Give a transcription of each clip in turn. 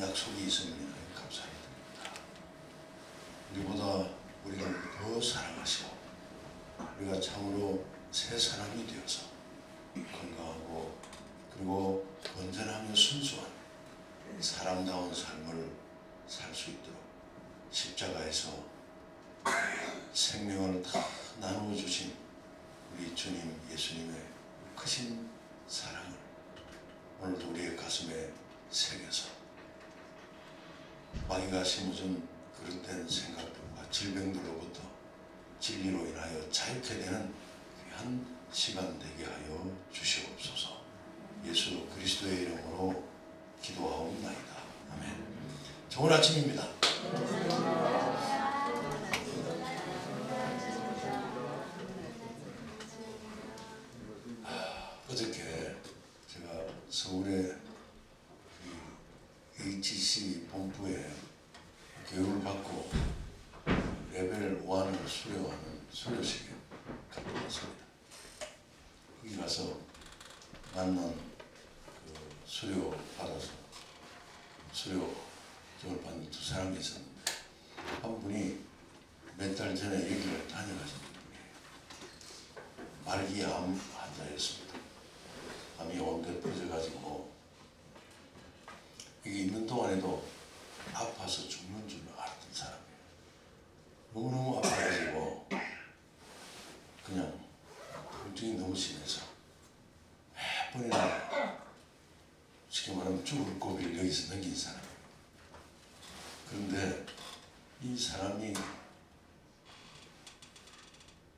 약속이 있음을 감사합니다. 우리보다 우리를 더 사랑하시고 우리가 참으로 새 사람이 되어서 건강하고 그리고 건전하며 순수한 사람다운 삶을 살 수 있도록 십자가에서 생명을 다 나누어 주신 우리 주님 예수님의 크신 사랑을 오늘도 우리의 가슴에 새겨서 마귀가 심어준 그릇된 생각들과 질병들로부터 진리로 인하여 자유케 되는 귀한 시간 되게 하여 주시옵소서. 예수 그리스도의 이름으로 기도하옵나이다. 아멘. 좋은 아침입니다. 어저께 제가 서울의 HC 본부에 교육을 받고 레벨 1을 수료하는 수료식에 갔다 왔습니다. 거기 가서 만난 그 수료 받아서 수료증을 받는 두 사람이 있었는데 한 분이 몇 달 전에 여기를 다녀가신 분이에요. 말기 암 환자였습니다. 암이 온데 퍼져가지고 여기 있는 동안에도 아파서 죽는 줄 알았던 사람이에요. 너무너무 아파가지고 그냥 통증이 너무 심해서 몇 번이나 쉽게 말하면 죽을 고비를 여기서 넘긴 사람이에요. 그런데 이 사람이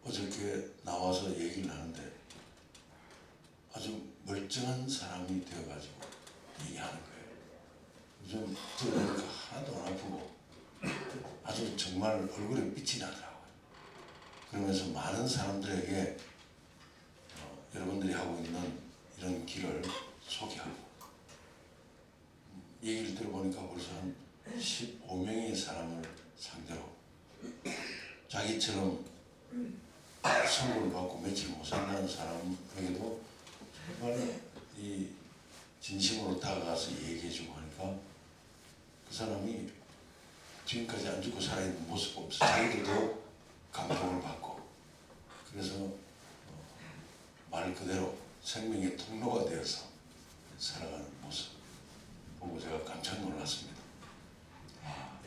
어저께 나와서 얘기를 하는데 아주 멀쩡한 사람이 되어가지고 얘기하는 거예요. 요즘 들어보니까 하나도 안 아프고 아주 정말 얼굴에 빛이 나더라고요. 그러면서 많은 사람들에게 여러분들이 하고 있는 이런 길을 소개하고 얘기를 들어보니까 벌써 한 15명의 사람을 상대로 자기처럼 선고를 받고 며칠 못 산다는 사람에게도 정말 이 진심으로 다가가서 얘기해주고 하니까 그 사람이 지금까지 안 죽고 살아있는 모습 보면서 자기들도 감동을 받고 그래서 말 그대로 생명의 통로가 되어서 살아가는 모습 보고 제가 깜짝 놀랐습니다.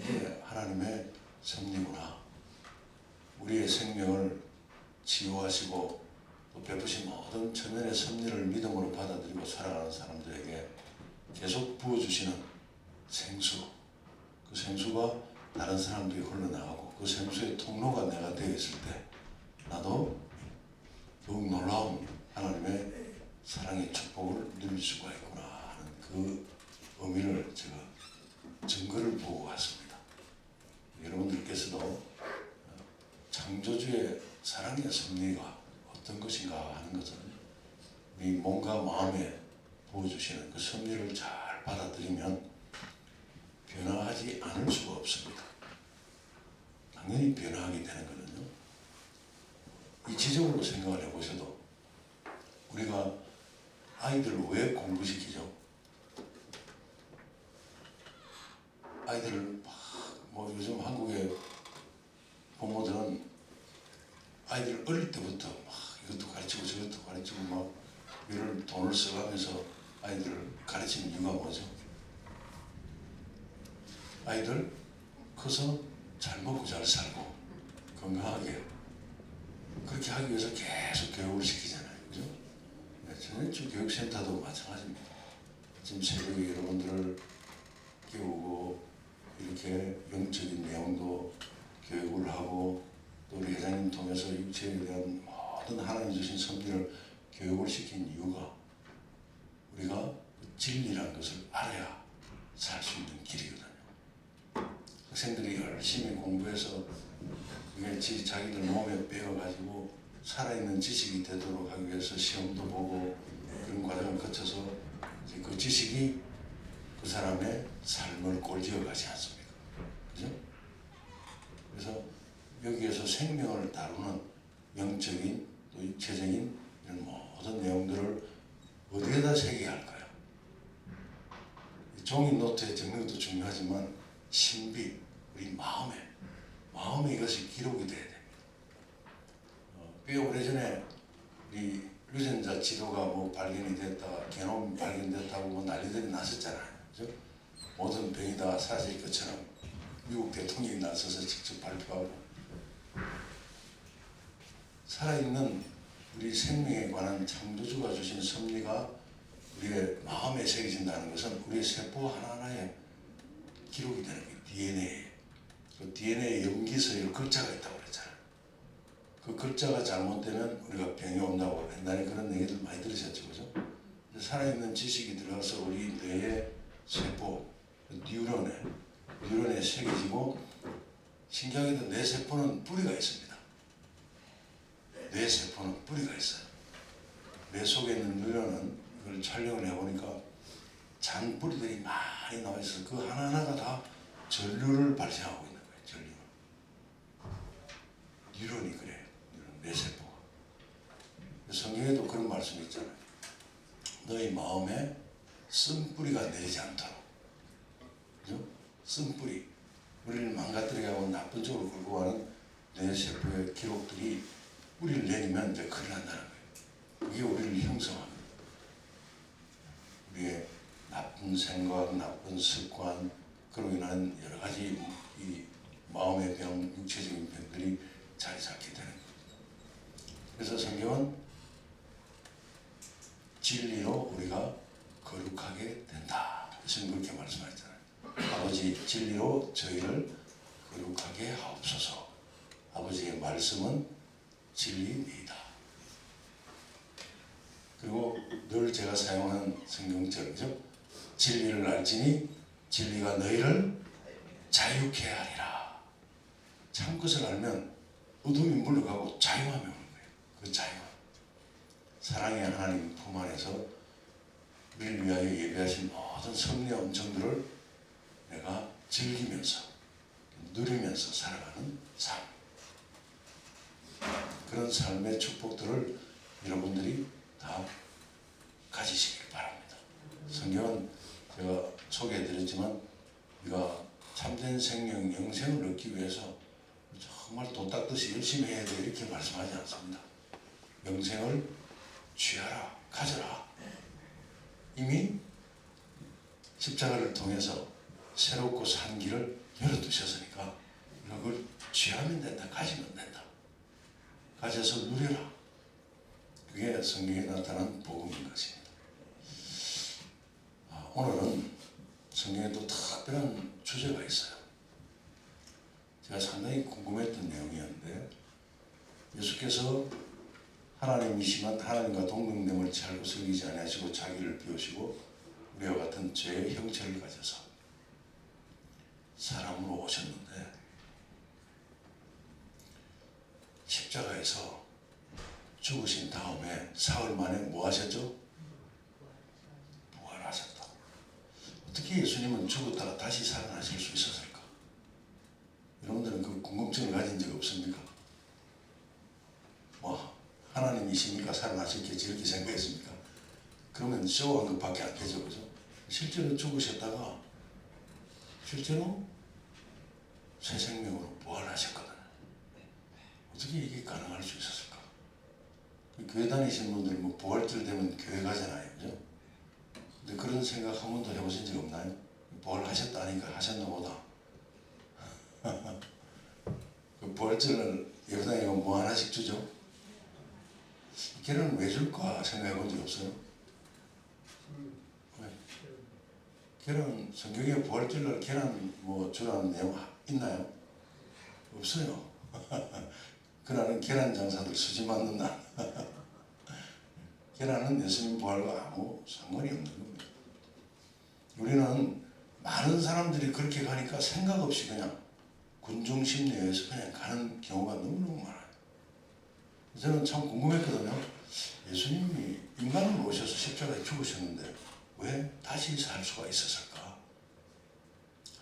이게 하나님의 섭리구나. 우리의 생명을 치유하시고 또 베푸신 모든 천연의 섭리를 믿음으로 받아들이고 살아가는 사람들에게 계속 부어주시는 생수, 그 생수가 다른 사람들이 흘러나가고 그 생수의 통로가 내가 되어 있을 때 나도 더욱 놀라운 하나님의 사랑의 축복을 누릴 수가 있구나 하는 그 의미를 제가 증거를 보고 왔습니다. 여러분들께서도 창조주의 사랑의 섭리가 어떤 것인가 하는 것은 우리 몸과 마음에 부어주시는 그 섭리를 잘 받아들이면 변화하지 않을 수가 없습니다. 당연히 변화하게 되는 거는요. 이치적으로 생각을 해보셔도 우리가 아이들을 왜 공부시키죠? 아이들을 뭐 요즘 한국의 부모들은 아이들을 어릴 때부터 막 이것도 가르치고 저것도 가르치고 막 이런 돈을 써가면서 아이들을 가르치는 이유가 뭐죠? 아이들 커서 잘 먹고 잘 살고 건강하게 그렇게 하기 위해서 계속 교육을 시키잖아요. 그죠? 전현주 교육센터도 마찬가지입니다. 지금 새벽에 여러분들을 깨우고 이렇게 영적인 내용도 교육을 하고 또 우리 회장님 통해서 육체에 대한 모든 하나님 주신 섭리를 교육을 시킨 이유가 우리가 진리라는 것을 알아야 살 수 있는 길이거든요. 학생들이 열심히 공부해서 이게 자기들 몸에 배워가지고 살아있는 지식이 되도록 하기 위해서 시험도 보고 그런 과정을 거쳐서 이제 그 지식이 그 사람의 삶을 꼴지어 가지 않습니까? 그죠? 그래서 여기에서 생명을 다루는 영적인 또 육체적인 이런 모든 내용들을 어디에다 새겨야 할까요? 종이 노트에 적는 것도 중요하지만 신비, 우리 마음에 이것이 기록이 돼야 됩니다. 꽤 오래전에 우리 유전자 지도가 뭐 발견이 됐다, 게놈 발견됐다고 뭐 난리들이 났었잖아요. 그죠? 모든 병이 다 사실 것처럼 미국 대통령이 나서서 직접 발표하고, 살아있는 우리 생명에 관한 창조주가 주신 섭리가 우리의 마음에 새겨진다는 것은 우리의 세포 하나하나에 기록이 되는 거예요. DNA. 그 DNA에 염기서열 글자가 있다고 그랬잖아요. 그 글자가 잘못되면 우리가 병이 온다고 옛날에 그런 얘기들 많이 들으셨죠, 그죠? 살아있는 지식이 들어가서 우리 뇌의 세포, 뉴런에 새겨지고, 신기하게도 뇌 세포는 뿌리가 있습니다. 뇌 세포는 뿌리가 있어요. 뇌 속에 있는 뉴런은 이걸 촬영을 해보니까 잔 뿌리들이 많이 나와 있어서 그 하나하나가 다 전류를 발생하고 있는 거예요. 전류. 뉴런이 그래요. 뇌 세포가. 성경에도 그런 말씀이 있잖아요. 너희 마음에 쓴뿌리가 내리지 않도록. 그죠? 쓴뿌리. 우리를 망가뜨리게 하고 나쁜 쪽으로 끌고 가는 뇌 세포의 기록들이 뿌리를 내리면 이제 큰일 난다는 거예요. 그게 우리를 형성합니다. 우리의 나쁜 생각, 나쁜 습관, 그로 인한 여러 가지 이 마음의 병, 육체적인 병들이 자리 잡게 되는 거예요. 그래서 성경은 진리로 우리가 거룩하게 된다. 예수님 그렇게 말씀하셨잖아요. 아버지 진리로 저희를 거룩하게 하옵소서. 아버지의 말씀은 진리이다. 그리고 늘 제가 사용하는 성경절이죠. 진리를 알지니 진리가 너희를 자유케 하리라. 참 것을 알면 어둠이 물러가고 자유함이 오는 거예요. 그 자유함. 사랑의 하나님 품 안에서 우리를 위하여 예배하신 모든 섭리와 은총들을 내가 즐기면서 누리면서 살아가는 삶. 그런 삶의 축복들을 여러분들이 다 가지시길 바랍니다. 성경은 제가 소개해드렸지만 우리가 참된 생명, 영생을 얻기 위해서 정말 돈 닦듯이 열심히 해야 돼 이렇게 말씀하지 않습니다. 영생을 취하라, 가져라. 이미 십자가를 통해서 새롭고 산 길을 열어두셨으니까 그걸 취하면 된다, 가지면 된다. 가져서 누려라. 그게 성경에 나타난 복음인 것입니다. 오늘은 성경에 또 특별한 주제가 있어요. 제가 상당히 궁금했던 내용이었는데, 예수께서 하나님이시만 하나님과 동등됨을 찰고 섬기지 아니하시고 자기를 비우시고 우리와 같은 죄의 형체를 가져서 사람으로 오셨는데, 십자가에서 죽으신 다음에 사흘 만에 뭐 하셨죠? 부활하셨다. 어떻게 예수님은 죽었다가 다시 살아나실 수 있었을까? 여러분들은 그 궁금증을 가진 적 없습니까? 뭐 하나님이시니까 살아나셨겠지 이렇게 생각했습니까? 그러면 쇼하는 것밖에 안 되죠, 그죠? 실제로 죽으셨다가 실제로 새 생명으로 부활하셨거든요. 어떻게 이게 가능할 수 있었을까? 교회 다니시는 분들 뭐 부활절 되면 교회 가잖아요, 그죠? 근데 그런 생각 한 번도 해보신 적 없나요? 부활하셨다니까 하셨나 보다. 그 부활절을 예배당에 뭐 하나씩 주죠? 계란은 왜 줄까 생각해 본 적 없어요? 왜? 계란, 성경에 부활절날 계란 뭐 주라는 내용 있나요? 없어요. 그날은 계란 장사들 수지 맞는 날. 계란은 예수님 부활과 아무 상관이 없는 겁니다. 우리는 많은 사람들이 그렇게 가니까 생각 없이 그냥 군중심리에서 그냥 가는 경우가 너무너무 많아요. 저는 참 궁금했거든요. 예수님이 인간으로 오셔서 십자가에 죽으셨는데 왜 다시 살 수가 있었을까?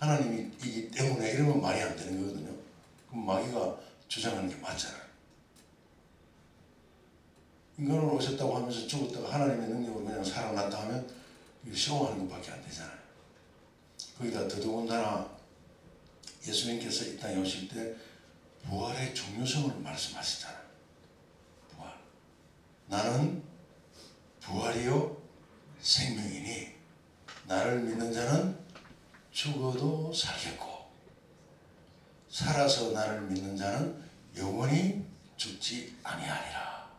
하나님이기 때문에 이러면 말이 안 되는 거거든요. 그럼 마귀가 주장하는 게 맞잖아요. 인간으로 오셨다고 하면서 죽었다가 하나님의 능력으로 그냥 살아났다 하면 이거 쇼하는 것밖에 안 되잖아요. 거기다 더더군다나 예수님께서 이 땅에 오실 때 부활의 중요성을 말씀하시잖아요. 부활. 나는 부활이요 생명이니 나를 믿는 자는 죽어도 살겠고 살아서 나를 믿는 자는 영원히 죽지 아니하리라.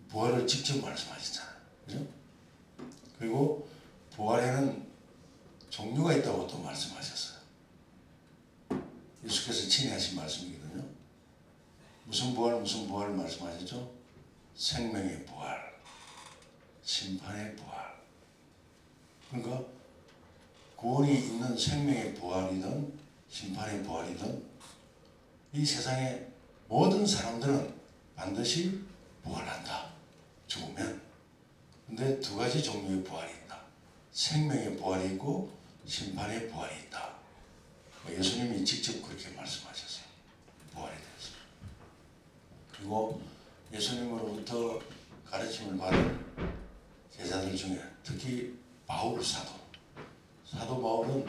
부활을 직접 말씀하시잖아요. 그죠? 그리고 부활에는 종류가 있다고 또 말씀하셨어요. 예수께서 친히 하신 말씀이거든요. 무슨 부활을 말씀하셨죠? 생명의 부활, 심판의 부활. 그러니까 구원이 있는 생명의 부활이든 심판의 부활이든 이 세상의 모든 사람들은 반드시 부활한다. 죽으면. 근데 두 가지 종류의 부활이 있다. 생명의 부활이 있고 심판의 부활이 있다. 예수님이 직접 그렇게 말씀하셨어요. 부활에 대해서. 그리고 예수님으로부터 가르침을 받은 제자들 중에 특히 바울 사도 바울은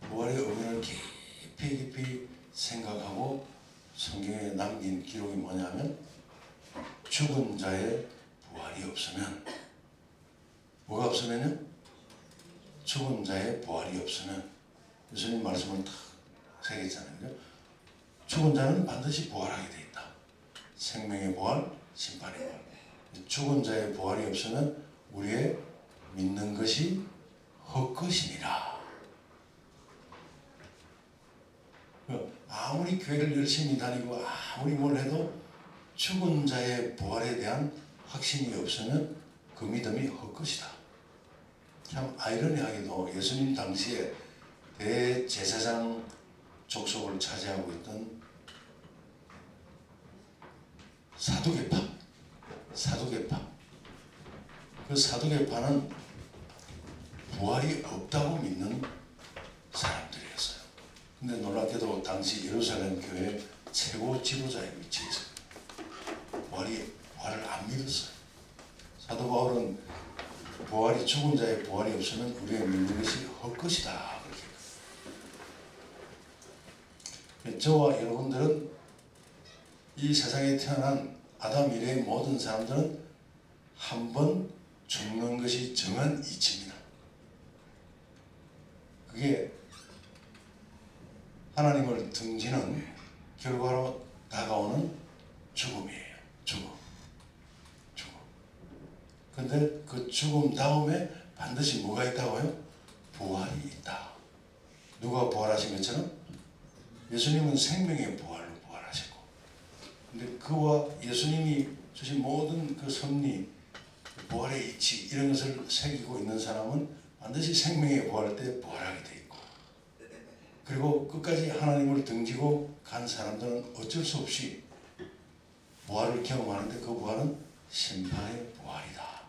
부활의 의미를 깊이 생각하고 성경에 남긴 기록이 뭐냐면 죽은 자의 부활이 없으면 뭐가 없으면요? 죽은 자의 부활이 없으면 예수님 말씀을 딱 새겼잖아요. 그죠? 죽은 자는 반드시 부활하게 돼 있다. 생명의 부활, 심판의 부활. 죽은 자의 부활이 없으면 우리의 믿는 것이 헛것이니라. 아무리 교회를 열심히 다니고 아무리 뭘 해도 죽은 자의 부활에 대한 확신이 없으면 그 믿음이 헛것이다. 참 아이러니하게도 예수님 당시에 대제사장 족속을 차지하고 있던 사두개파. 그 사두개파는 부활이 없다고 믿는 사람들이었어요. 근데 놀랍게도 당시 예루살렘 교회 최고 지도자의 위치에 있어요. 부활을 안 믿었어요. 사도 바울은 부활이 죽은 자의 부활이 없으면 우리의 믿는 것이 헛것이다. 그렇게. 저와 여러분들은 이 세상에 태어난 아담 이래의 모든 사람들은 한 번 죽는 것이 정한 이치입니다. 그게 하나님을 등지는 결과로 다가오는 죽음이에요. 죽음. 근데 그 죽음 다음에 반드시 뭐가 있다고요? 부활이 있다. 누가 부활하신 것처럼? 예수님은 생명의 부활로 부활하셨고, 근데 그와 예수님이 주신 모든 그 섭리, 부활의 이치 이런 것을 새기고 있는 사람은 반드시 생명의 부활 때 부활하게 돼 있고, 그리고 끝까지 하나님을 등지고 간 사람들은 어쩔 수 없이 부활을 경험하는데 그 부활은 심판의 부활이다.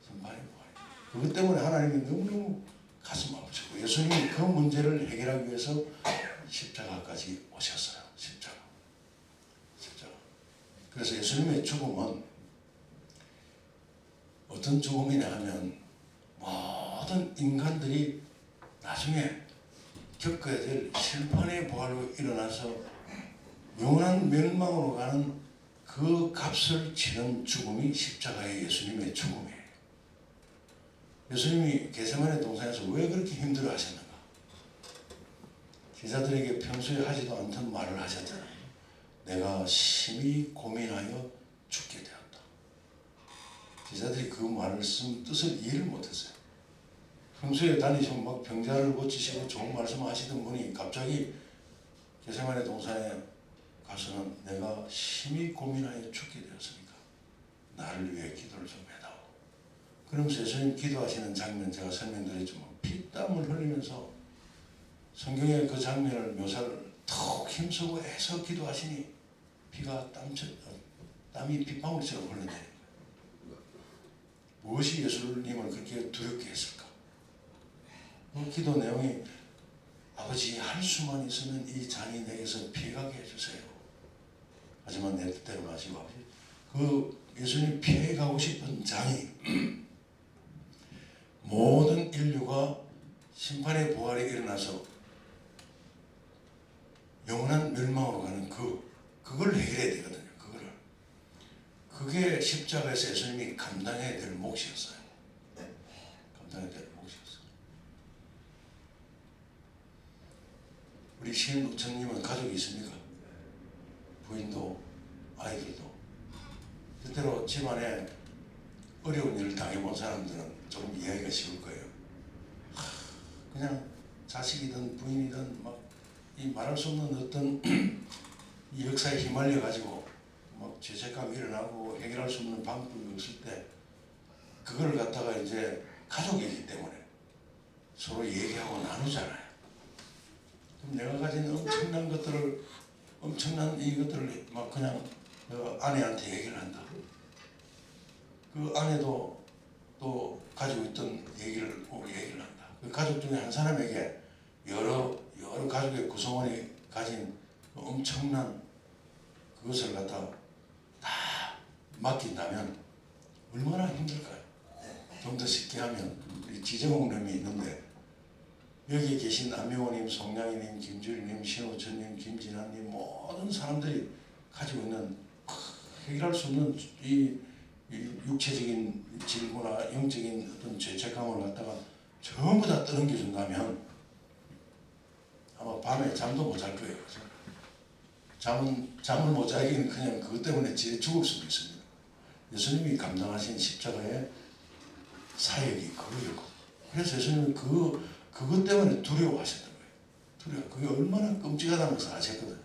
심판의 부활이다. 그것 때문에 하나님이 너무너무 가슴 아프시고 예수님이 그 문제를 해결하기 위해서 십자가까지 오셨어요. 십자가. 그래서 예수님의 죽음은 어떤 죽음이냐 하면 모든 인간들이 나중에 겪어야 될 심판의 부활로 일어나서 영원한 멸망으로 가는 그 값을 치른 죽음이 십자가의 예수님의 죽음이에요. 예수님이 겟세마네 동산에서 왜 그렇게 힘들어 하셨는가? 제자들에게 평소에 하지도 않던 말을 하셨잖아요. 내가 심히 고민하여 죽게 되었다. 제자들이 그 말씀 뜻을 이해를 못했어요. 평소에 다니시면 막 병자를 고치시고 좋은 말씀 하시던 분이 갑자기 겟세마네 동산에 가서는 내가 심히 고민하여 죽게 되었으니까 나를 위해 기도를 좀 해다오. 그러면서 예수님 기도하시는 장면 제가 설명드렸지만 피땀을 흘리면서 성경의 그 장면을 묘사를 턱 힘쓰고 해서 기도하시니 피가 땀이 빗방울처럼 흘러내리는 거예요. 무엇이 예수님을 그렇게 두렵게 했을까? 그 기도 내용이 아버지 할 수만 있으면 이 잔이 내게서 피해가게 해주세요. 하지만 내 뜻대로 마시고 아버지 그 예수님 피해가고 싶은 잔이 모든 인류가 심판의 부활이 일어나서 영원한 멸망으로 가는 그걸 해결해야 되거든요. 그게 십자가에서 예수님이 감당해야 될 몫이었어요. 감당해야 될 몫이었어요. 우리 신부처님은 가족이 있습니까? 부인도 아이들도. 때때로 집안에 어려운 일을 당해본 사람들은 좀 이해하기가 쉬울 거예요. 그냥 자식이든 부인이든 막 이 말할 수 없는 어떤 이 역사에 휘말려 가지고 막 죄책감이 일어나고 해결할 수 없는 방법이 없을 때 그걸 갖다가 이제 가족이기 때문에 서로 얘기하고 나누잖아요. 그럼 내가 가진 엄청난 이것들을 막 그냥 아내한테 얘기를 한다. 그 아내도 또 가지고 있던 얘기를 한다. 그 가족 중에 한 사람에게 여러 가족의 구성원이 가진 엄청난 그것을 갖다 다 맡긴다면 얼마나 힘들까요? 좀 더 쉽게 하면 우리 지정옥님이 있는데 여기에 계신 안명호님, 송량희님, 김주리님, 신호천님, 김진아님 모든 사람들이 가지고 있는 해결할 수 없는 이 육체적인 질고나 영적인 어떤 죄책감을 갖다가 전부 다 떠넘겨준다면 아마 밤에 잠도 못 잘 거예요. 그렇죠? 잠을 못 자기는 그냥 그것 때문에 지레 죽을 수도 있습니다. 예수님이 감당하신 십자가의 사역이 그거였고, 그래서 예수님은 그것 때문에 두려워하셨던 거예요. 그게 얼마나 끔찍하다는 것을 아셨거든요.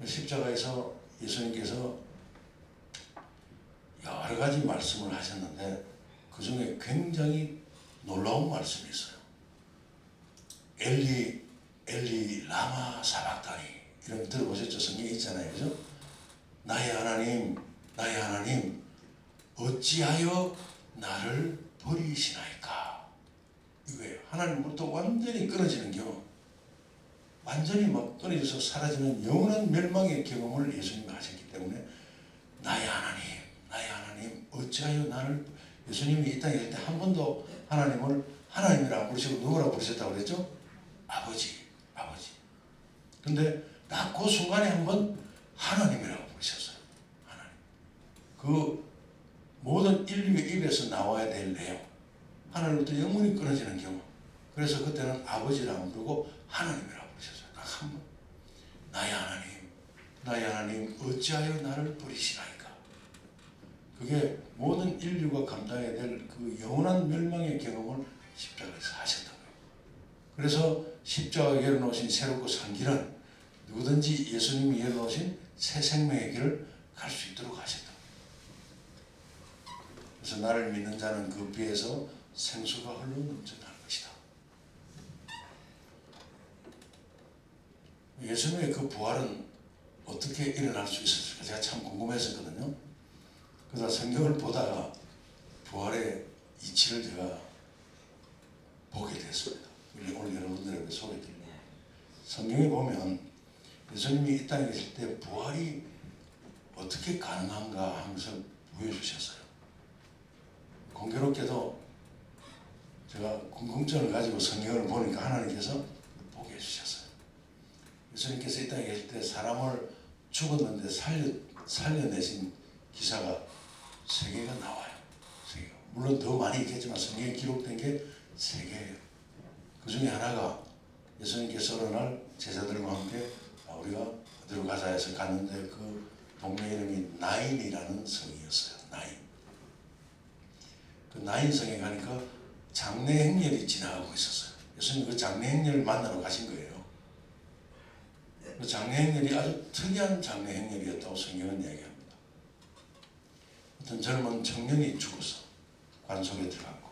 십자가에서 예수님께서 여러 가지 말씀을 하셨는데 그 중에 굉장히 놀라운 말씀이 있어요. 엘리 라마 사박다니 이런 거 들어보셨죠? 성경에 있잖아요. 그죠? 나의 하나님 어찌하여 나를 버리시나이까. 이거예요. 하나님으로부터 완전히 끊어지는 경험, 완전히 막 끊어져서 사라지는 영원한 멸망의 경험을 예수님이 하셨기 때문에 나의 하나님 어찌하여 나를. 예수님이 이 땅에 있을 때 한 번도 하나님을 하나님이라고 부르시고 누구라고 부르셨다고 그랬죠? 아버지. 근데 딱 그 순간에 한번 하나님이라고 부르셨어요. 하나님. 그 모든 인류의 입에서 나와야 될 내용, 하나님부터 영원히 끊어지는 경우. 그래서 그때는 아버지라고 부르고 하나님이라고 부르셨어요. 딱 한 번. 나의 하나님 어찌하여 나를 버리시나이까. 그게 모든 인류가 감당해야 될 그 영원한 멸망의 경험을 십자가에서 하셨던 거예요. 그래서 십자가에 열어놓으신 새롭고 산 길은 누구든지 예수님이 열어놓으신 새 생명의 길을 갈 수 있도록 하셨다. 그래서 나를 믿는 자는 그 비에서 생수가 흘러 넘쳐나는 것이다. 예수님의 그 부활은 어떻게 일어날 수 있었을까 제가 참 궁금했었거든요. 그러다 성경을 보다가 부활의 이치를 제가 보게 됐습니다. 오늘 여러분들에게 소개드립니다. 성경에 보면 예수님이 이 땅에 계실 때 부활이 어떻게 가능한가 항상 보여주셨어요. 공교롭게도 제가 궁금증을 가지고 성경을 보니까 하나님께서 보게 해주셨어요. 예수님께서 이 땅에 계실 때 사람을 죽었는데 살려내신 기사가 3개가 나와요. 3개. 물론 더 많이 있겠지만 성경에 기록된 게 3개예요. 그 중에 하나가 예수님께서 어느 날 제자들과 함께 우리가 어디로 가자 해서 갔는데 그 동네 이름이 나인이라는 성이었어요. 나인. 그 나인성에 가니까 장례 행렬이 지나가고 있었어요. 예수님 그 장례 행렬을 만나러 가신 거예요. 그 장례 행렬이 아주 특이한 장례 행렬이었다고 성경은 이야기합니다. 어떤 젊은 청년이 죽어서 관 속에 들어갔고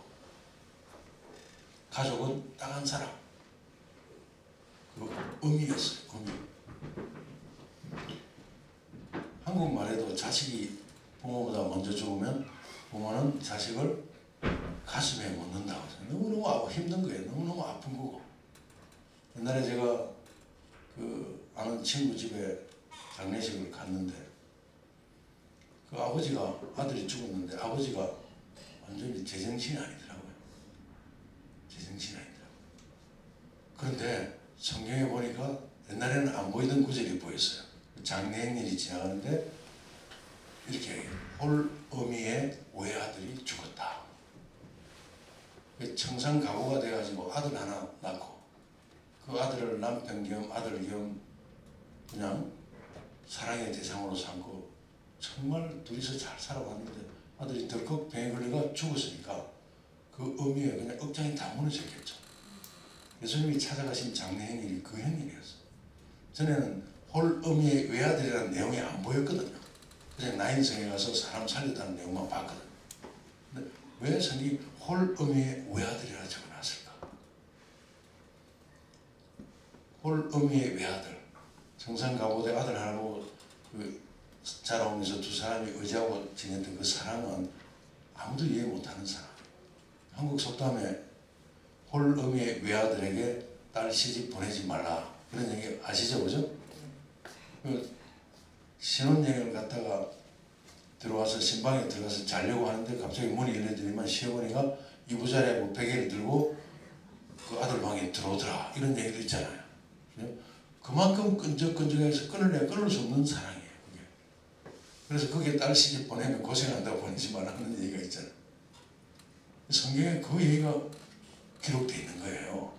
가족은 딱 한 사람. 그 음이었어요. 음이. 한국말에도 자식이 부모보다 먼저 죽으면 부모는 자식을 가슴에 못 넣는다고 해서 너무너무 힘든 거예요. 너무너무 아픈 거고. 옛날에 제가 그 아는 친구 집에 장례식을 갔는데 그 아버지가 아들이 죽었는데 아버지가 완전히 제정신이 아니더라고요. 제정신이 아니더라고요. 그런데 성경에 보니까 옛날에는 안 보이던 구절이 보였어요. 장례행일이 지나가는데 이렇게 얘기해요. 홀어미의 외아들이 죽었다. 청산가구가 돼가지고 아들 하나 낳고 그 아들을 남편 겸 아들 겸 그냥 사랑의 대상으로 삼고 정말 둘이서 잘 살아왔는데 아들이 덜컥 병에 걸려가 죽었으니까 그 의미에 그냥 억장이 다 무너졌겠죠. 예수님이 찾아가신 장례행일이 그 행일이었어요. 전에는 홀어미의 외아들이라는 내용이 안 보였거든요. 그냥 나인성에 가서 사람 살렸다는 내용만 봤거든요. 근데 왜 성경이 홀어미의 외아들이라 적어놨을까? 홀어미의 외아들, 청산가보대 아들 하나로 자라오면서 두 사람이 의지하고 지냈던 그 사랑은 아무도 이해 못하는 사랑. 한국 속담에 홀어미의 외아들에게 딸 시집 보내지 말라 그런 얘기 아시죠, 그죠? 신혼여행을 갔다가 들어와서 신방에 들어가서 자려고 하는데 갑자기 문이 열려드리면 시어머니가 이부자리하고 베개를 들고 그 아들 방에 들어오더라 이런 얘기도 있잖아요. 그만큼 끈적끈적해서 끊을래야 끊을 수 없는 사랑이에요. 그게. 그래서 그게 딸 시집 보내면 고생한다고 보내지 말라는 얘기가 있잖아요. 성경에 그 얘기가 기록되어 있는 거예요.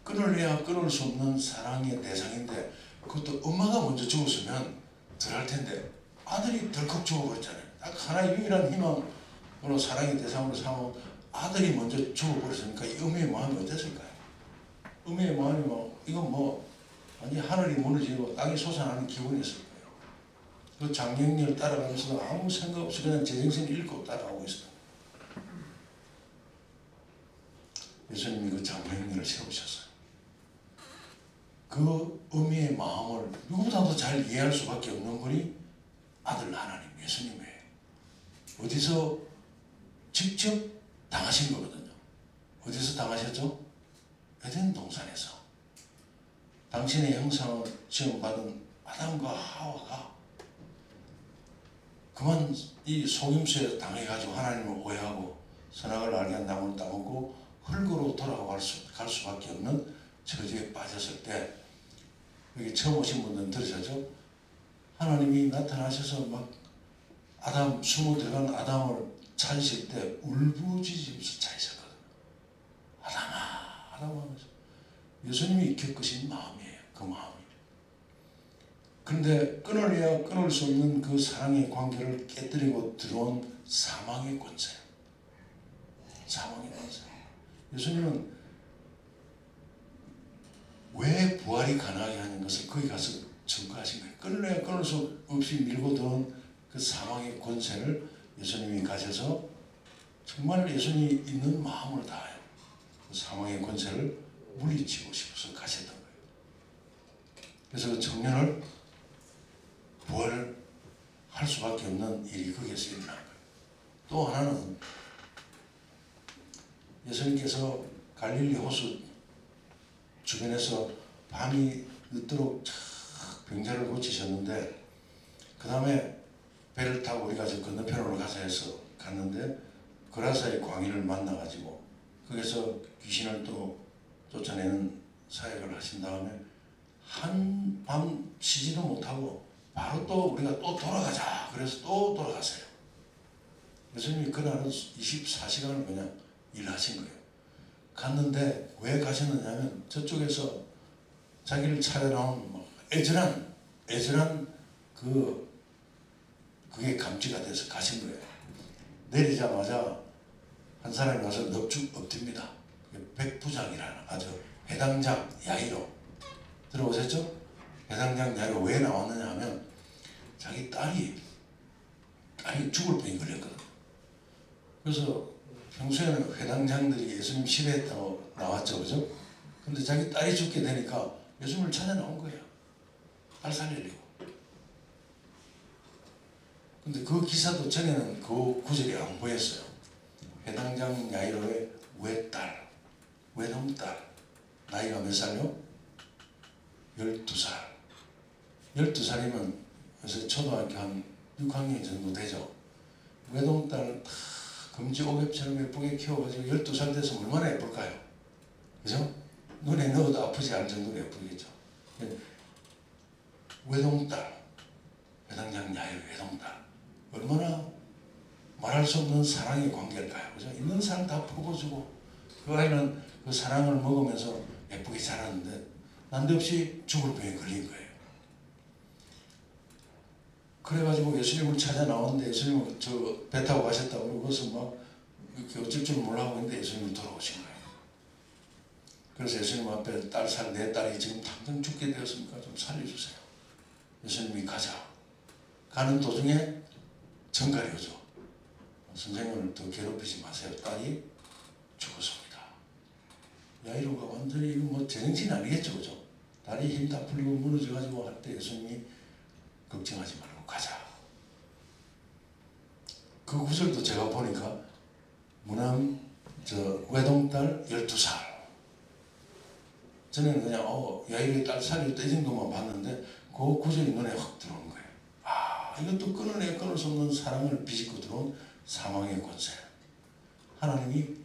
끊을래야 끊을 수 없는 사랑의 대상인데 그것도 엄마가 먼저 죽었으면 덜 할 텐데 아들이 덜컥 죽어버렸잖아요. 딱 하나의 유일한 희망으로 사랑의 대상으로 삼은 아들이 먼저 죽어버렸으니까 이 어미의 마음이 어땠을까요? 어미의 마음이 이건 완전히 하늘이 무너지고 땅이 솟아나는 기분이었을 거예요. 그 장례행렬 따라가면서도 아무 생각 없이 그냥 제정신을 잃고 따라가고 있어요. 예수님이 그 장례행렬을 세우셨어요. 그 어미의 마음을 누구보다도 잘 이해할 수밖에 없는 분이 아들 하나님 예수님이에요. 어디서 직접 당하신 거거든요. 어디서 당하셨죠? 에덴 동산에서. 당신의 형상을 지음받은 아담과 하와가 그만 이 속임수에 당해가지고 하나님을 오해하고 선악을 알게 한 나무를 따먹고 흙으로 돌아갈 수밖에 없는 저주에 빠졌을 때 여기 처음 오신 분들은 들으셨죠? 하나님이 나타나셔서 막 아담 숨어 들어간 아담을 찾으실 때 울부짖으면서 찾으셨거든요. 아담아 아담아 하면서 예수님이 겪으신 마음이에요. 그 마음이. 그런데 끊으려야 끊을 수 없는 그 사랑의 관계를 깨뜨리고 들어온 사망의 권세. 사망의 권세. 예수님은 왜 부활이 가능하게 하는 것을 거기 가서 증거하신 거예요. 끊으려야 끊을 수 없이 밀고 들어온 그 사망의 권세를 예수님이 가셔서 정말 예수님이 있는 마음을 다하여 그 사망의 권세를 물리치고 싶어서 가셨던 거예요. 그래서 그 청년을 부활을 할 수밖에 없는 일이 거기에서 일어난 거예요. 또 하나는 예수님께서 갈릴리 호수 주변에서 밤이 늦도록 병자를 고치셨는데 그 다음에 배를 타고 우리가 저 건너편으로 가자 해서 갔는데 그라사의 광인을 만나가지고 거기서 귀신을 또 쫓아내는 사역을 하신 다음에 한밤 쉬지도 못하고 바로 또 우리가 또 돌아가자 그래서 또 돌아갔어요. 예수님이 그날은 24시간을 그냥 일하신 거예요. 갔는데 왜 가셨느냐면 저쪽에서 자기를 차려놓은 애절한 그게 감지가 돼서 가신 거예요. 내리자마자 한 사람이 와서 넙죽 엎드립니다. 백부장이라는 아주 회당장 야이로 들어보셨죠? 회당장 야이로 왜 나왔느냐 하면 자기 딸이 죽을 병이 걸렸거든. 그래서 평소에는 회당장들이 예수님 싫어했다고 나왔죠, 그죠? 근데 자기 딸이 죽게 되니까 예수님을 찾아 나온 거예요. 딸 살리려고. 근데 그 기사도 전에는 그 구절이 안 보였어요. 회당장 야이로의 외딸, 외놈딸, 나이가 몇 살요? 12살. 12살이면 그래서 초등학교 한 6학년 정도 되죠. 외놈딸 다 금지 오겹처럼 예쁘게 키워가지고 12살 돼서 얼마나 예쁠까요? 그죠? 눈에 넣어도 아프지 않을 정도로 예쁘겠죠. 외동딸, 회당장 야의 외동딸, 얼마나 말할 수 없는 사랑의 관계일까요? 그죠? 있는 사람 다 퍼부어주고 그 아이는 그 사랑을 먹으면서 예쁘게 자랐는데 난데없이 죽을 병에 걸린 거예요. 그래가지고 예수님을 찾아 나왔는데 예수님은 저 배 타고 가셨다고 그러고 거기서 막 이렇게 어쩔 줄 몰라 하고 있는데 예수님이 돌아오신 거예요. 그래서 예수님 앞에 내 딸이 지금 당장 죽게 되었으니까 좀 살려주세요. 예수님이 가자. 가는 도중에 전갈이 오죠. 선생님을 더 괴롭히지 마세요. 딸이 죽었습니다. 야이로가 완전히 뭐 제정신 아니겠죠, 그죠? 다리 힘 다 풀리고 무너져가지고 할 때 예수님이 걱정하지 말고 가자. 그 구절도 제가 보니까 무남 외동딸 12살. 저는 그냥 야이로의 딸 살렸다 이 정도만 봤는데 그 구절이 눈에 확 들어오는 거예요. 아, 이것도 끊을 수 없는 사랑을 비집고 들어온 사망의 권세. 하나님이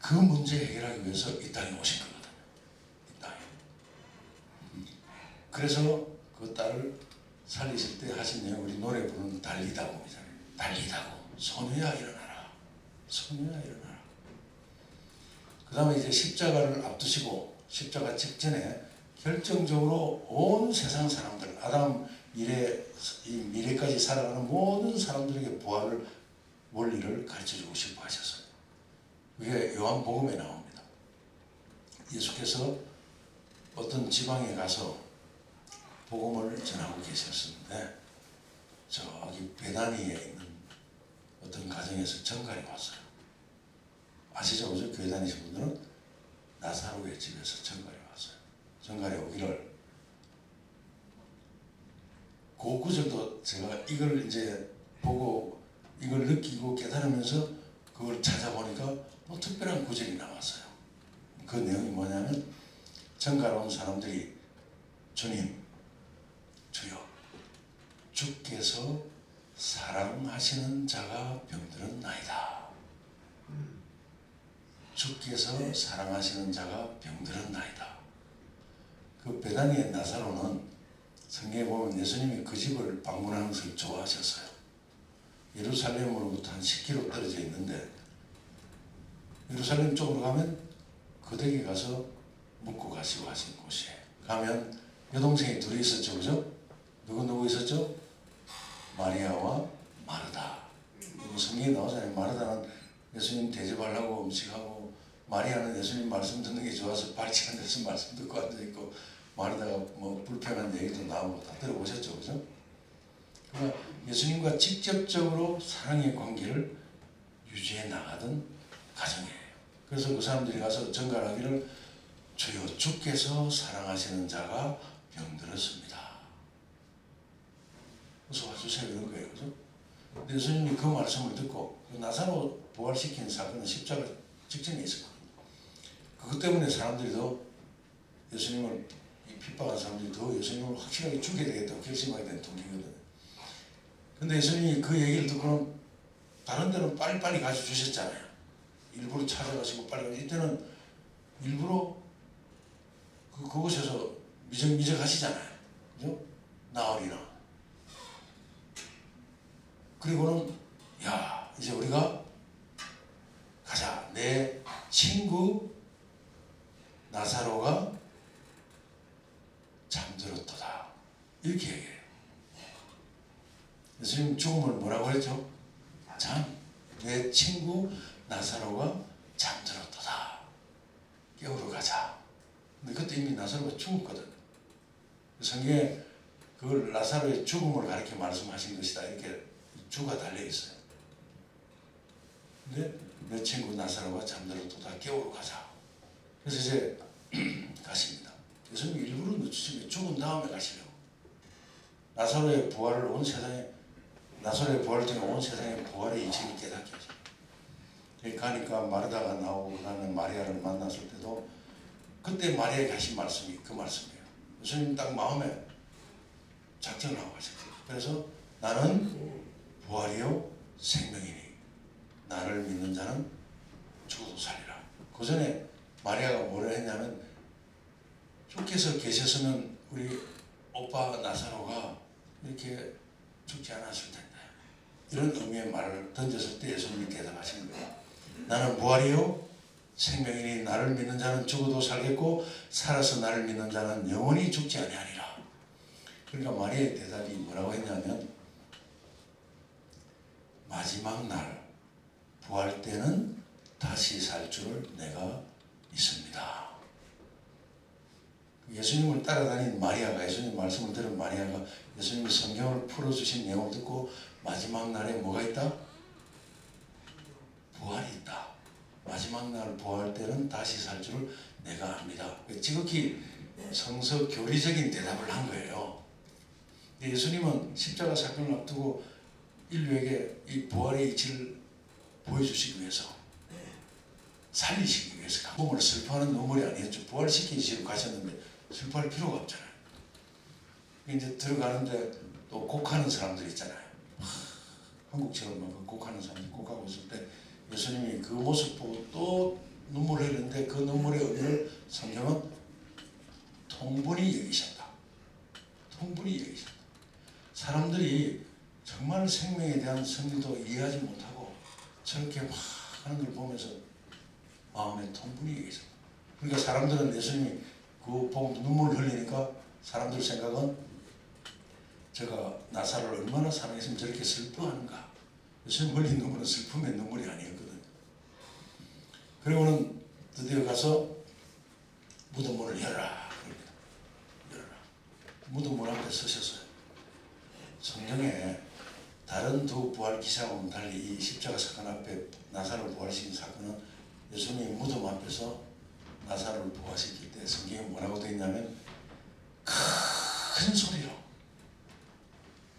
그 문제 해결하기 위해서 이 땅에 오신 거거든요. 이 땅에. 그래서 그 딸을 살리실 때 하신 내용 우리 노래 부르는 달리다고이잖아요. 달리다고. 소녀야 일어나라. 소녀야 일어나라. 그 다음에 이제 십자가를 앞두시고 십자가 직전에 결정적으로 온 세상 사람들, 아담 미래까지 살아가는 모든 사람들에게 부활을 원리를 가르쳐주고 싶어 하셨어요. 그게 요한복음에 나옵니다. 예수께서 어떤 지방에 가서 복음을 전하고 계셨는데 저기 베다니에 있는 어떤 가정에서 전갈이 왔어요. 아시죠? 그죠? 교회 다니신 분들은 나사로의 집에서 전갈이 왔어요. 전갈이 오기를 그 구절도 제가 이걸 이제 보고 이걸 느끼고 깨달으면서 그걸 찾아보니까 뭐 특별한 구절이 나왔어요. 그 내용이 뭐냐면 전갈 온 사람들이 주님, 주여, 주께서 사랑하시는 자가 병들었나이다. 주께서 사랑하시는 자가 병들었나이다. 그 베다니의 나사로는 성경에 보면 예수님이 그 집을 방문하는 것을 좋아하셨어요. 예루살렘으로부터 한 10km 떨어져 있는데 예루살렘 쪽으로 가면 그 댁에 가서 묵고 가시고 하신 곳이에요. 가면 여동생이 둘이 있었죠, 그죠? 누구 있었죠? 마리아와 마르다. 성경에 나오잖아요. 마르다는 예수님 대접하려고 음식하고, 마리아는 예수님 말씀 듣는 게 좋아서 발치한 데서 말씀 듣고 앉아있고, 마르다가 뭐 불편한 얘기도 나오고 다 들어보셨죠, 그죠? 그러니까 예수님과 직접적으로 사랑의 관계를 유지해 나가던 가정이에요. 그래서 그 사람들이 가서 전갈하기를 주여, 주께서 사랑하시는 자가 병들었습니다. 어서 와주세요, 이런 거예요, 그죠? 근데 예수님이 그 말씀을 듣고 나사로 부활시킨 사건은 십자가 직전에 있었거든요. 그것 때문에 사람들이 더 예수님을 핍박한 사람들이 더 예수님을 확실하게 죽여야 되겠다고 결심하게 된 동기거든요. 근데 예수님이 그 얘기를 듣고는 다른 데는 빨리빨리 가르쳐 주셨잖아요. 일부러 찾아가시고 빨리. 이때는 일부러 그곳에서 미적미적 하시잖아요. 그죠? 나으리라. 그리고는 야, 이제 우리가 가자. 내 친구 나사로가 잠들었도다. 이렇게 얘기해요. 예수님 죽음을 뭐라고 했죠? 내 친구 나사로가 잠들었도다. 깨우러 가자. 근데 그때 이미 나사로가 죽었거든. 성경에 그걸 나사로의 죽음을 가리켜 말씀하신 것이다. 이렇게 주가 달려있어요. 근데 내 친구 나사로가 잠들었도다. 깨우러 가자. 그래서 이제 가십니다. 예수님 일부러 늦추시면 죽은 다음에 가시려고. 나사로의 부활을 온 세상에, 나사로의 부활을 통해 온 세상에 부활의 이치를 깨닫게 하죠. 가니까 마르다가 나오고 그다음에 마리아를 만났을 때도 그때 마리아에게 하신 말씀이 그 말씀이에요. 예수님 딱 마음에 작정을 하고 하셨어요. 그래서 나는 부활이요 생명이니 나를 믿는 자는 죽어도 살리라. 그 전에 마리아가 뭐라 했냐면 주께서 계셨으면 우리 오빠 나사로가 이렇게 죽지 않았을 텐데, 이런 의미의 말을 던졌을 때 예수님이 대답하신 거예요. 나는 부활이요 생명이니 나를 믿는 자는 죽어도 살겠고 살아서 나를 믿는 자는 영원히 죽지 아니하리라. 그러니까 마리아의 대답이 뭐라고 했냐면 마지막 날 부활 때는 다시 살 줄을 내가 믿습니다. 예수님을 따라다닌 마리아가, 예수님 말씀을 들은 마리아가 예수님이 성경을 풀어주신 내용을 듣고 마지막 날에 뭐가 있다? 부활이 있다. 마지막 날 부활 때는 다시 살 줄을 내가 압니다. 지극히 성서 교리적인 대답을 한 거예요. 예수님은 십자가 사건을 앞두고 인류에게 이 부활의 이치를 보여주시기 위해서, 살리시기 위해서 가뭄으로 슬퍼하는 눈물이 아니었죠. 부활시키기 위해서 가셨는데 슬퍼할 필요가 없잖아요. 이제 들어가는데 또 곡하는 사람들 있잖아요. 한국처럼 막 곡하는 사람들 곡하고 있을 때 예수님이 그 모습 보고 또 눈물을 흘리는데 그 눈물의 의미를 성경은 통분히 여기셨다. 통분히 여기셨다. 사람들이 정말 생명에 대한 선리도 이해하지 못하고 저렇게 막 하는 걸 보면서 마음에 통분히 여기셨다. 그러니까 사람들은 예수님이 그 보고 눈물을 흘리니까 사람들 생각은 제가 나사로를 얼마나 사랑했으면 저렇게 슬퍼하는가. 예수님 흘린 눈물은 슬픔의 눈물이 아니었거든요. 그리고는 드디어 가서 무덤 문을 열어라. 열어라. 무덤 문 앞에 서셨어요. 성경에 다른 두 부활 기사와는 달리 이 십자가 사건 앞에 나사로를 부활시킨 사건은 예수님이 무덤 앞에서 나사로를 부활시킬 때 성경에 뭐라고 되어 있냐면 큰 소리로,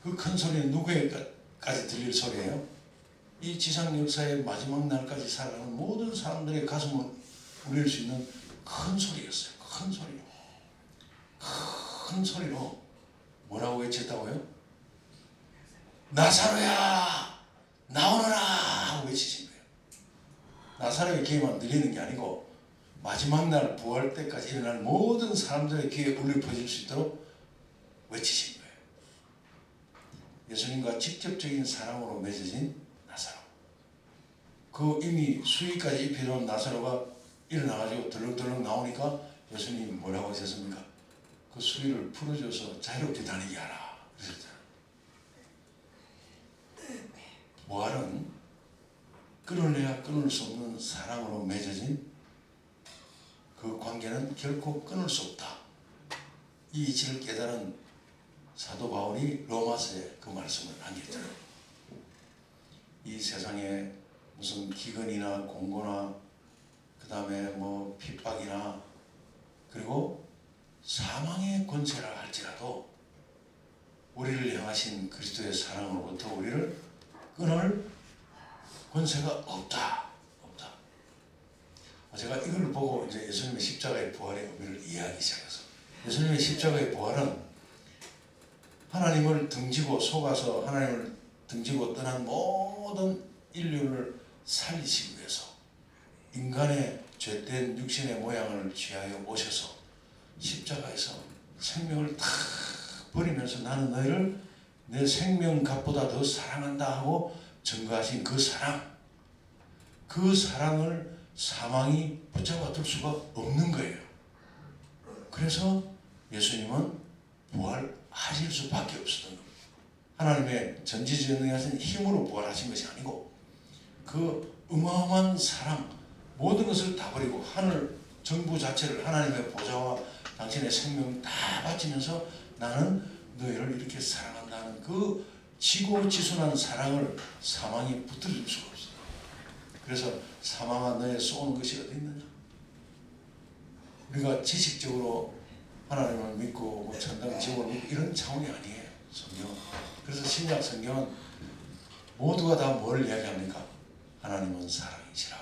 그 큰 소리는 누구에게까지 들릴 소리예요? 이 지상 역사의 마지막 날까지 살아가는 모든 사람들의 가슴을 울릴 수 있는 큰 소리였어요. 큰 소리로. 큰 소리로 뭐라고 외쳤다고요? 나사로야 나오너라 하고 외치신 거예요. 나사로의 귀에만 들리는 게 아니고 마지막 날 부활 때까지 일어날 모든 사람들의 귀에 울려 퍼질 수 있도록 외치신 거예요. 예수님과 직접적인 사랑으로 맺어진 나사로. 그 이미 수의까지 입혀놓은 나사로가 일어나가지고 덜렁덜렁 나오니까 예수님이 뭐라고 하셨습니까? 그 수의를 풀어줘서 자유롭게 다니게 하라 그러셨잖아요. 부활은 끊을래야 끊을 수 없는 사랑으로 맺어진 그 관계는 결코 끊을 수 없다. 이 이치를 깨달은 사도 바울이 로마서에 그 말씀을 남겼잖아요. 이 세상에 무슨 기근이나 공고나 그 다음에 뭐 핍박이나 그리고 사망의 권세라 할지라도 우리를 향하신 그리스도의 사랑으로부터 우리를 끊을 권세가 없다. 없다. 제가 이걸 보고 이제 예수님의 십자가의 부활의 의미를 이해하기 시작해서, 예수님의 십자가의 부활은 하나님을 등지고 속아서 하나님을 등지고 떠난 모든 인류를 살리시기 위해서 인간의 죄된 육신의 모양을 취하여 오셔서 십자가에서 생명을 다 버리면서 나는 너희를 내 생명값보다 더 사랑한다 하고 증거하신 그 사랑, 그 사랑을 사망이 붙잡아 둘 수가 없는 거예요. 그래서 예수님은 부활하실 수밖에 없었던 겁니다. 하나님의 전지전능하신 힘으로 부활하신 것이 아니고 그 어마어마한 사랑, 모든 것을 다 버리고 하늘 정부 자체를 하나님의 보좌와 당신의 생명 다 바치면서 나는 너희를 이렇게 사랑한다는 그 지고지순한 사랑을 사망이 붙들릴 수가 없어요. 그래서 사망아 너의 쏘는 것이 어디 있느냐? 우리가 지식적으로 하나님을 믿고 뭐 천당 지옥을 믿고 이런 차원이 아니에요. 성경은. 그래서 신약 성경은 모두가 다 뭘 이야기합니까? 하나님은 사랑이시라.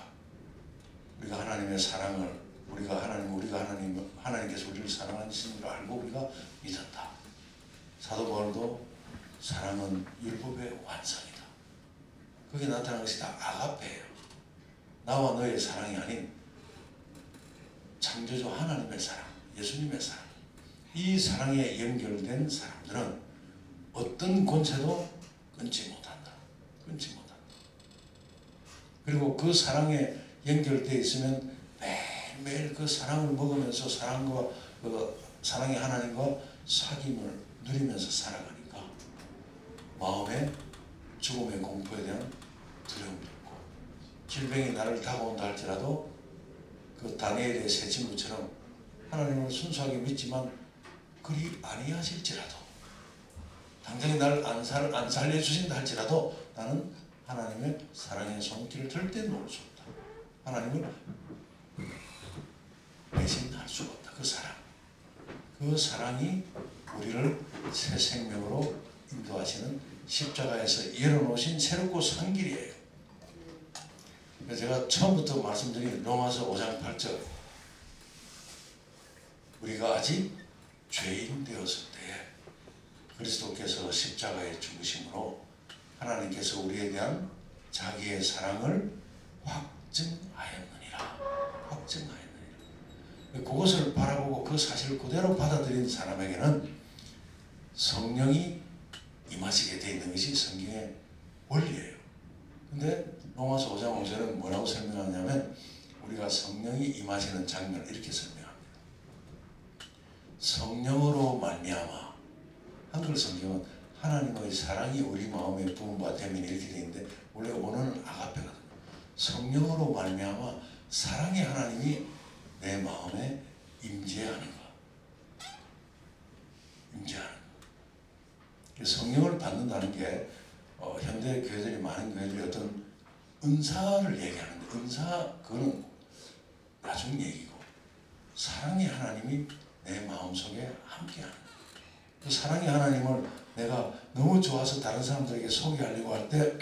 우리가 하나님의 사랑을 우리가 하나님께서 우리를 사랑하시는 줄 알고 우리가 믿었다. 사도 바울도 사랑은 율법의 완성이다. 그게 나타나는 것이 다 아가페예요. 나와 너의 사랑이 아닌 창조주 하나님의 사랑, 예수님의 사랑. 이 사랑에 연결된 사람들은 어떤 권세도 끊지 못한다. 끊지 못한다. 그리고 그 사랑에 연결되어 있으면 매일매일 그 사랑을 먹으면서 사랑의 하나님과 사귐을 누리면서 살아가니까 마음에 죽음의 공포에 대한 두려움도 없고, 질병이 나를 다가온다 할지라도 그 다니엘의 세 친구처럼 하나님을 순수하게 믿지만 그리 아니하실지라도, 당장에 나를 안 살려주신다 할지라도 나는 하나님의 사랑의 손길을 절대 놓을 수 없다. 하나님을 배신할 수가 없다. 그 사랑이 우리를 새 생명으로 인도하시는 십자가에서 열어놓으신 새롭고 산 길이에요. 제가 처음부터 말씀드린 로마서 5장 8절, 우리가 아직 죄인 되었을 때에 그리스도께서 십자가에 죽으심으로 하나님께서 우리에 대한 자기의 사랑을 확증하였느니라. 그것을 바라보고 그 사실을 그대로 받아들인 사람에게는 성령이 임하시게 되어 있는 것이 성경의 원리예요. 근데 로마서 5장 5절은 뭐라고 설명하냐면, 우리가 성령이 임하시는 장면을 이렇게 설명합니다. 성령으로 말미암아, 한글 성경은 하나님의 사랑이 우리 마음에 부음바 되면 이렇게 되어 있는데, 원래 원어는 아가페거든요. 성령으로 말미암아 사랑의 하나님이 내 마음에 임재하는 것. 성령을 받는다는 게 현대 교회들이, 많은 교회들이 어떤 은사를 얘기하는데, 은사 그거는 나중 얘기고, 사랑의 하나님이 내 마음속에 함께하는 거예요. 그 사랑의 하나님을 내가 너무 좋아서 다른 사람들에게 소개하려고 할 때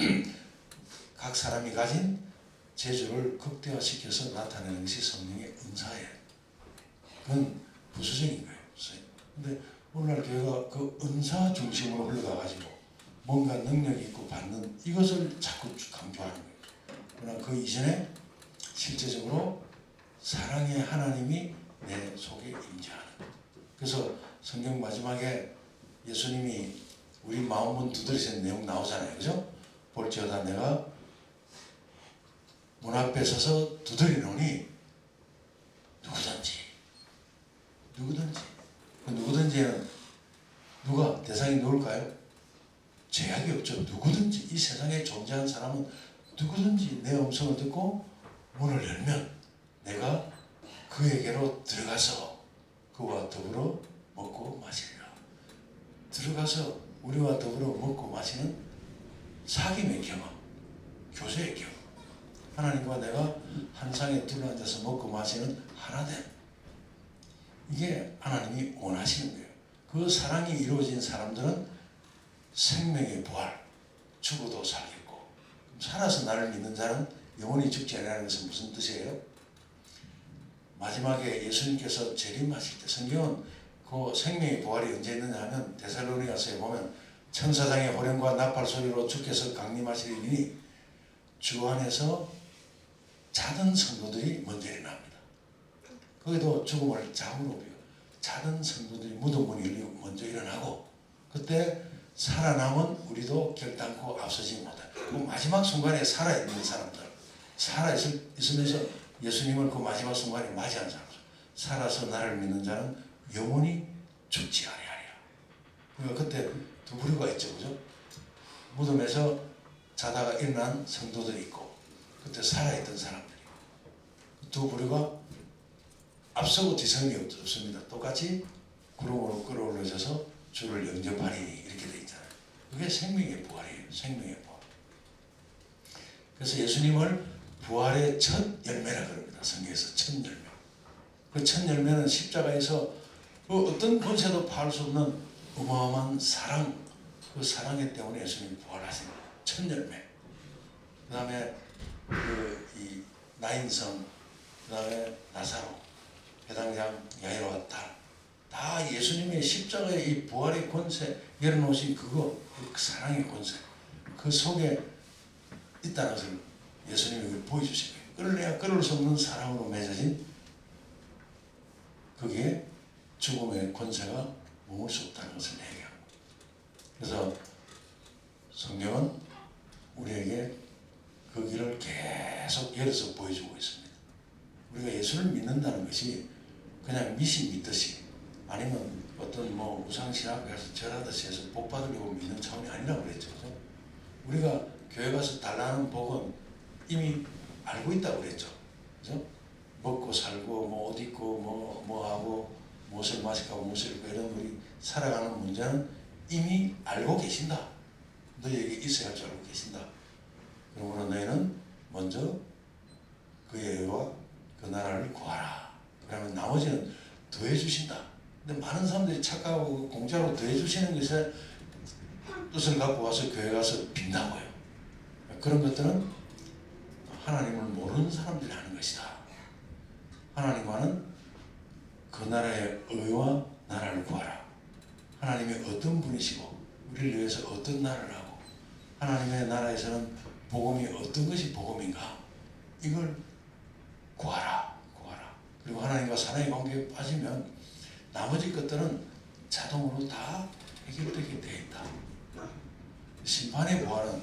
각 사람이 가진 재주를 극대화시켜서 나타내는 것이 성령의 은사예요. 그건 부수적인 거예요. 근데 오늘날 교회가 그 은사 중심으로 흘러가가지고 뭔가 능력 있고 받는 이것을 자꾸 강조하는 거예요. 그러나 그 이전에 실제적으로 사랑의 하나님이 내 속에 임재하는 거예요. 그래서 성경 마지막에 예수님이 우리 마음문 두드리시는 내용 나오잖아요. 그죠? 볼지어다 내가 문 앞에 서서 두드리노니 누구든지는 누가 대상이 누굴까요? 제약이 없죠. 누구든지, 이 세상에 존재하는 사람은 누구든지 내 음성을 듣고 문을 열면 내가 그에게로 들어가서 그와 더불어 먹고 마시리라. 들어가서 우리와 더불어 먹고 마시는 사귐의 경험, 교제의 경험. 하나님과 내가 한 상에 둘러앉아서 먹고 마시는 하나됨. 이게 하나님이 원하시는 거예요. 그 사랑이 이루어진 사람들은 생명의 부활, 죽어도 살겠고, 살아서 나를 믿는 자는 영원히 죽지 않으라는 것은 무슨 뜻이에요? 마지막에 예수님께서 재림하실 때, 성경은 그 생명의 부활이 언제 있느냐 하면 데살로니가서에 보면 천사장의 호령과 나팔 소리로 주께서 강림하시리니 주 안에서 자던 성도들이 먼저 일어납니다. 거기도 죽음을 잠으로 비유. 자던 성도들이 무덤 문이 열리고 먼저 일어나고, 그때 살아남은 우리도 결단코 앞서지 못해. 그 마지막 순간에 살아있는 사람들, 살아있으면서 예수님을 그 마지막 순간에 맞이한 사람들, 살아서 나를 믿는 자는 영원히 죽지 아니하리라. 그러니까 그때 두 부류가 있죠, 그죠? 무덤에서 자다가 일어난 성도들이 있고, 그때 살아있던 사람들이, 두 부류가 앞서고 뒤성이 없습니다. 똑같이 구름으로 끌어올려져서 주를 영접하리니 이렇게 돼 있잖아요. 그게 생명의 부활이에요. 생명의 부활. 그래서 예수님을 부활의 첫 열매라 그럽니다. 성경에서 첫 열매. 그 첫 열매는 십자가에서 그 어떤 권세도 파할 수 없는 어마어마한 사랑, 그 사랑에 때문에 예수님이 부활하신 첫 열매. 그 다음에 이 나인성, 그 다음에 나사로, 배당장 야이로와 다 예수님의 십자가의 이 부활의 권세, 열어놓으신 그거, 그 사랑의 권세, 그 속에 있다는 것을 예수님이 보여주신 거예요. 끌어내야 끌을 수 없는 사랑으로 맺어진 그게 죽음의 권세가 머물 수 없다는 것을 얘기합니다. 그래서 성경은 우리에게 그 길을 계속 열어서 보여주고 있습니다. 우리가 예수를 믿는다는 것이 그냥 미신 믿듯이 아니면 어떤 뭐 우상신학에서 절하듯이 해서 복 받으려고 믿는 차원이 아니라고 그랬죠. 그죠? 우리가 교회 가서 달라는 복은 이미 알고 있다고 그랬죠. 그죠? 먹고 살고 뭐 옷 입고 뭐 하고 무엇을 마시고 무엇을 입고 이런 우리 살아가는 문제는 이미 알고 계신다. 너희에게 있어야 할 줄 알고 계신다. 그러므로 너희는 먼저 그의 의와 그 나라를 구하라. 그러면 나머지는 더해 주신다. 근데 많은 사람들이 착각하고 공짜로 더해 주시는 것에 뜻을 갖고 와서 교회 가서 빈다고요. 그런 것들은 하나님을 모르는 사람들이 하는 것이다. 하나님과는 그 나라의 의와 나라를 구하라. 하나님이 어떤 분이시고 우리를 위해서 어떤 나라를 하고 하나님의 나라에서는 복음이 어떤 것이 복음인가 이걸 구하라. 그리고 하나님과 사랑의 관계에 빠지면 나머지 것들은 자동으로 다 해결되게 되어 있다. 심판의 부활은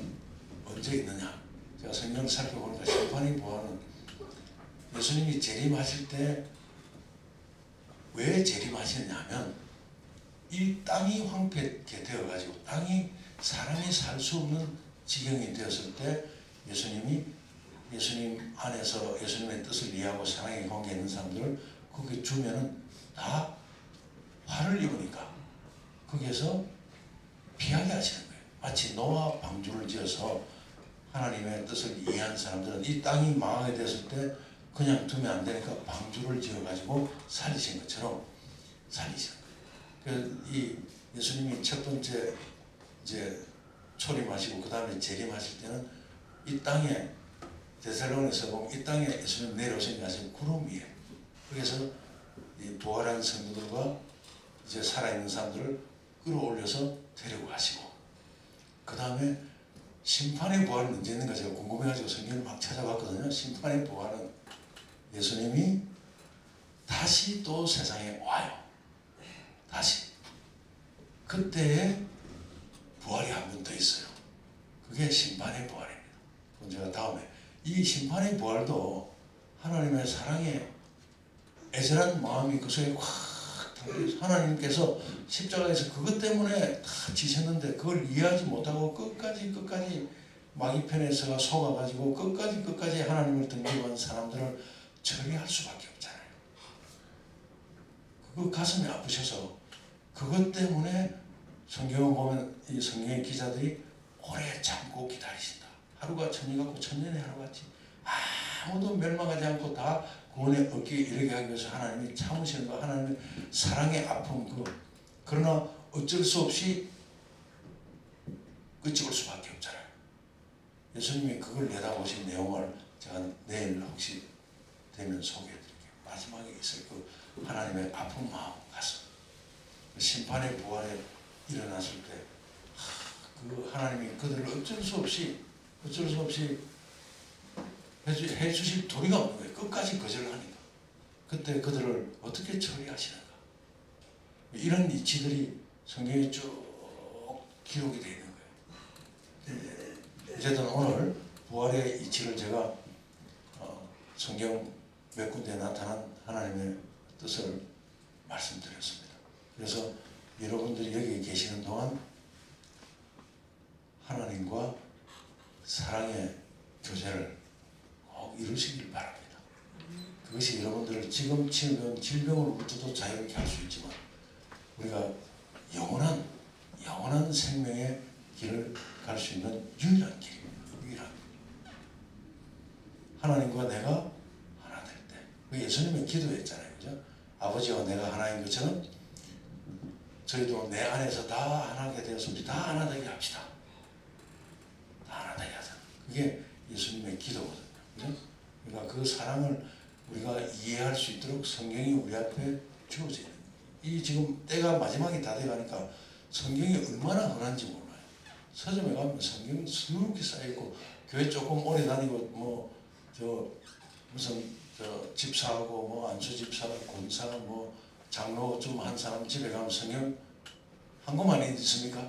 언제 있느냐? 제가 성경을 살펴보니까 심판의 부활은 예수님이 재림하실 때 왜 재림하시느냐 하면 이 땅이 황폐게 되어가지고 땅이 사람이 살 수 없는 지경이 되었을 때 예수님 안에서 예수님의 뜻을 이해하고 사랑의 관계에 있는 사람들을 거기에 주면은 다 화를 입으니까 거기에서 피하게 하시는 거예요. 마치 노아 방주를 지어서 하나님의 뜻을 이해한 사람들은 이 땅이 망하게 됐을 때 그냥 두면 안 되니까 방주를 지어가지고 살리신 것처럼 살리시는 거예요. 그래서 이 예수님이 첫 번째 이제 초림하시고 그 다음에 재림하실 때는 이 땅에 데살로니가서 보면 이 땅에 예수님 내려오신 게 아니라 구름 위에 그래서 이 부활한 성도들과 이제 살아있는 사람들을 끌어올려서 데리고 가시고 그 다음에 심판의 부활은 언제 있는가 제가 궁금해가지고 성경을 막 찾아봤거든요. 심판의 부활은 예수님이 다시 또 세상에 와요. 다시. 그때의 부활이 한 번 더 있어요. 그게 심판의 부활입니다. 그럼 제가 다음에 이 심판의 부활도 하나님의 사랑에 애절한 마음이 그 속에 확 담겨서 하나님께서 십자가에서 그것 때문에 다 지셨는데 그걸 이해하지 못하고 끝까지 마귀 편에 속아가지고 끝까지 하나님을 등지고 사람들을 처리할 수밖에 없잖아요. 그거 가슴이 아프셔서 그것 때문에 성경을 보면 이 성경의 기자들이 오래 참고 기다리신다. 하루가 천이 같고 천년의 하루같이 아무도 멸망하지 않고 다 구원에 얻기 이르게 하기 위해서 하나님이 참으시는 거 하나님의 사랑의 아픔 그러나 어쩔 수 없이 끝이 올 수밖에 없잖아요. 예수님이 그걸 내다보신 내용을 제가 내일 혹시 되면 소개해드릴게요. 마지막에 있을 그 하나님의 아픈 마음 가슴 심판의 부활에 일어났을 때 그 하나님이 그들을 어쩔 수 없이 해주실 도리가 없는 거예요. 끝까지 거절을 하니까. 그때 그들을 어떻게 처리하시는가. 이런 이치들이 성경에 쭉 기록이 되어 있는 거예요. 어쨌든 오늘 부활의 이치를 제가 성경 몇 군데에 나타난 하나님의 뜻을 말씀드렸습니다. 그래서 여러분들이 여기 계시는 동안 하나님과 사랑의 교제를 꼭 이루시길 바랍니다. 그것이 여러분들을 지금 치는 질병으로부터도 자유롭게 할 수 있지만 우리가 영원한 생명의 길을 갈 수 있는 유일한 길입니다. 유일한 하나님과 내가 하나 될 때 예수님이 기도했잖아요. 그죠? 아버지와 내가 하나인 것처럼 저희도 내 안에서 다 하나게 되어서 우리 다 하나 되게 합시다. 다 하나 되게 하자. 그게 예수님의 기도거든요. 그죠? 그러니까 그 사랑을 우리가 이해할 수 있도록 성경이 우리 앞에 주어져요. 이 지금 때가 마지막이 다 돼가니까 성경이 얼마나 흔한지 몰라요. 서점에 가면 성경이 수북히 쌓여있고 교회 조금 오래 다니고 뭐 저 무슨 저 집사하고 뭐 안수 집사, 권사, 뭐 장로 좀 한 사람 집에 가면 성경 한 권만 있습니까?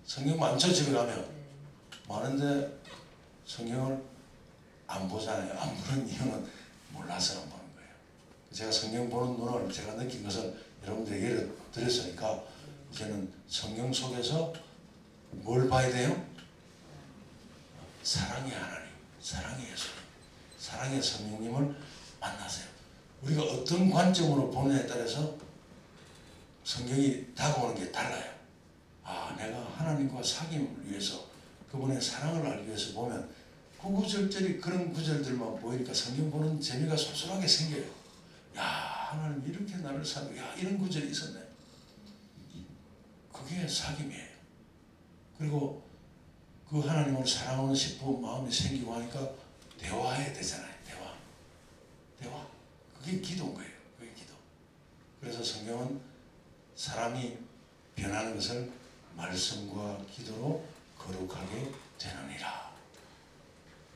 성경 많죠 집에 가면 많은데 성경을 안 보잖아요. 안 보는 이유는 몰라서 안 보는 거예요. 제가 성경 보는 눈을 제가 느낀 것을 여러분들에게 예를 드렸으니까 이제는 성경 속에서 뭘 봐야 돼요? 사랑의 하나님, 사랑의 예수님, 사랑의 성령님을 만나세요. 우리가 어떤 관점으로 보느냐에 따라서 성경이 다가오는 게 달라요. 아, 내가 하나님과 사귐을 위해서 그분의 사랑을 알기 위해서 보면 구구절절히 그런 구절들만 보이니까 성경 보는 재미가 쏠쏠하게 생겨요. 야, 하나님 이렇게 나를 사랑해. 야, 이런 구절이 있었네. 그게 사귐이에요. 그리고 그 하나님을 사랑하는 싶은 마음이 생기고 하니까 대화해야 되잖아요. 대화. 그게 기도인 거예요. 그게 기도. 그래서 성경은 사람이 변하는 것을 말씀과 기도로 거룩하게 되느니라.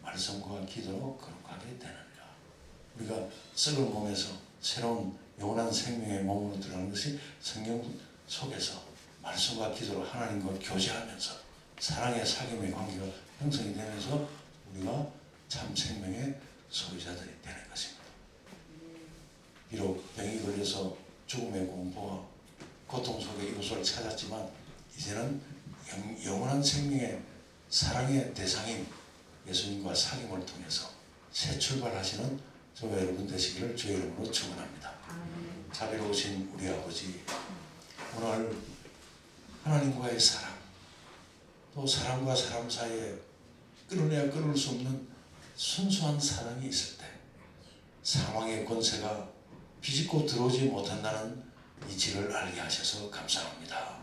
말씀과 기도로 거룩하게 되느니라. 우리가 썩을 몸에서 새로운 영원한 생명의 몸으로 들어가는 것이 성경 속에서 말씀과 기도로 하나님과 교제하면서 사랑의 사귐의 관계가 형성이 되면서 우리가 참 생명의 소유자들이 되는 것입니다. 비록 병이 걸려서 죽음의 공포와 고통 속에 이곳을 찾았지만 이제는 영원한 생명의 사랑의 대상인 예수님과 사귐을 통해서 새 출발하시는 저와 여러분 되시기를 주의 이름으로 축원합니다. 자비로우신 우리 아버지, 오늘 하나님과의 사랑, 또 사람과 사람 사이에 끊어내야 끊을 수 없는 순수한 사랑이 있을 때 사망의 권세가 비집고 들어오지 못한다는 이치를 알게 하셔서 감사합니다.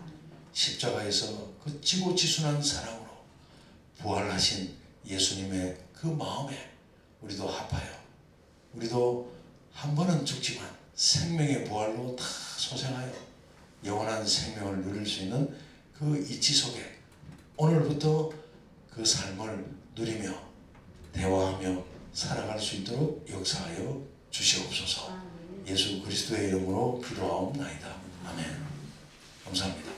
십자가에서 그 지고지순한 사랑으로 부활하신 예수님의 그 마음에 우리도 합하여 우리도 한 번은 죽지만 생명의 부활로 다 소생하여 영원한 생명을 누릴 수 있는 그 이치 속에 오늘부터 그 삶을 누리며 대화하며 살아갈 수 있도록 역사하여 주시옵소서. 예수 그리스도의 이름으로 기도하옵나이다. 아멘. 감사합니다.